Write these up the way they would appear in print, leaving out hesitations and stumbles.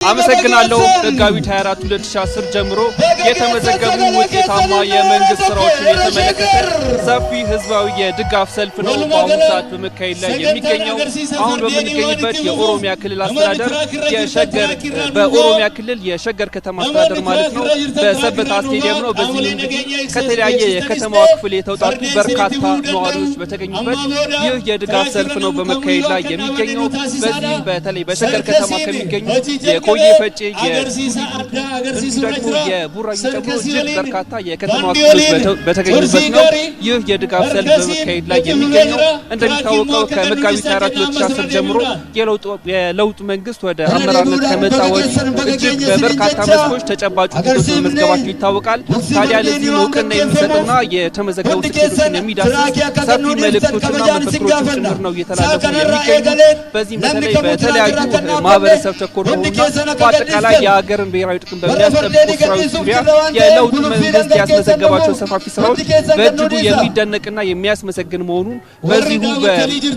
አመሰግናለሁ። መጋቢት 24 2010 ጀምሮ የተመዘገቡ ውጤታማ የመንግስት ስራዎችን የተመለከተ ሰፊ ህዝባዊ የድጋፍ ሰልፍ ነው በአሁኑ ሰዓት በመካሄድ ላይ የሚገኘው። አሁን በምንገኝበት የኦሮሚያ ክልል አስተዳደር በኦሮሚያ ክልል የሸገር ከተማ አስተዳደር ማለት ነው በሰበታ ስቴዲየም ነው። በዚህ ከተለያየ የከተማዋ ክፍል የተውጣጡ በርካታ ነዋሪዎች በተገኙበት ይህ የድጋፍ ሰልፍ ነው በመካሄድ ላይ የሚገኘው። በዚህም በተለይ በሸገር ከተማ ከሚገኙ የቆየ ፈጪ ደግሞ የቡራዩ ጨምሮ በርካታ የከተማ ክፍሎች በተገኙበት ነው ይህ የድጋፍ ሰልፍ በመካሄድ ላይ የሚገኘው። እንደሚታወቀው ከመጋቢት 24 2010 ጀምሮ የለውጥ መንግስት ወደ አመራርነት ከመጣ ወዲህ እጅግ በበርካታ መስኮች ተጨባጭ ውጤቶች መመዝገባቸው ይታወቃል። ታዲያ ለዚህ እውቅና የሚሰጥና የተመዘገቡ ስኬቶችን የሚዳስስ ሰፊ መልእክቶችና መፈክሮች ጭምር ነው እየተላለፉ የሚገኙት። በዚህም በተለይ በተለያዩ ማህበረሰብ ተኮር በአጠቃላይ የሀገርን ብሔራዊ ጥቅም በሚያስጠብቁ ስራዎች ዙሪያ የለውጥ መንግስት ያስመዘገባቸው ሰፋፊ ስራዎች በእጅጉ የሚደነቅና የሚያስመሰግን መሆኑን በዚሁ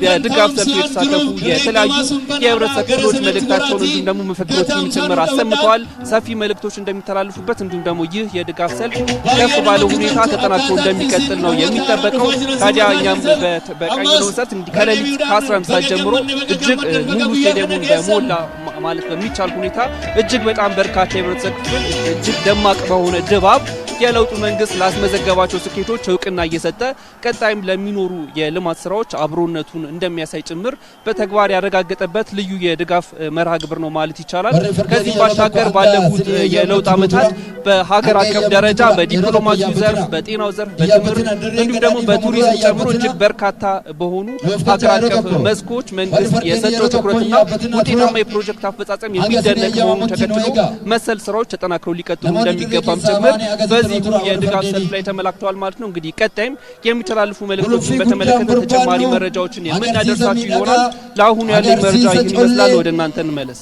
በድጋፍ ሰልፍ የተሳተፉ የተለያዩ የህብረተሰብ ክፍሎች መልእክታቸውን እንዲሁም ደግሞ መፈክሮችን ጭምር አሰምተዋል። ሰፊ መልእክቶች እንደሚተላለፉበት እንዲሁም ደግሞ ይህ የድጋፍ ሰልፍ ከፍ ባለ ሁኔታ ተጠናክሮ እንደሚቀጥል ነው የሚጠበቀው። ታዲያ እኛም በቃኘነው ሰልፍ ከሌሊት ከ11 ሰዓት ጀምሮ እጅግ ሙሉ ስቴዲየሙን በሞላ ማለት በሚቻል ሁኔታ እጅግ በጣም በርካታ የህብረተሰብ ክፍል እጅግ ደማቅ በሆነ ድባብ የለውጡ መንግስት ላስመዘገባቸው ስኬቶች እውቅና እየሰጠ ቀጣይም ለሚኖሩ የልማት ስራዎች አብሮነቱን እንደሚያሳይ ጭምር በተግባር ያረጋገጠበት ልዩ የድጋፍ መርሃ ግብር ነው ማለት ይቻላል። ከዚህ ባሻገር ባለፉት የለውጥ ዓመታት በሀገር አቀፍ ደረጃ በዲፕሎማሲው ዘርፍ፣ በጤናው ዘርፍ፣ በትምህርት እንዲሁም ደግሞ በቱሪዝም ጨምሮ እጅግ በርካታ በሆኑ ሀገር አቀፍ መስኮች መንግስት የሰጠው ትኩረትና ውጤታማ የፕሮጀክት አፈጻጸም የሚደነቅ መሆኑን ተከትሎ መሰል ስራዎች ተጠናክረው ሊቀጥሉ እንደሚገባም ጭምር በዚህ የድጋፍ ሰልፍ ላይ ተመላክተዋል ማለት ነው። እንግዲህ ቀጣይም የሚተላለፉ መልእክቶችን በተመለከተ ተጨማሪ መረጃዎችን የምናደርሳችሁ ይሆናል። ለአሁኑ ያለኝ መረጃ ይህን ይመስላል። ወደ እናንተ እንመለስ።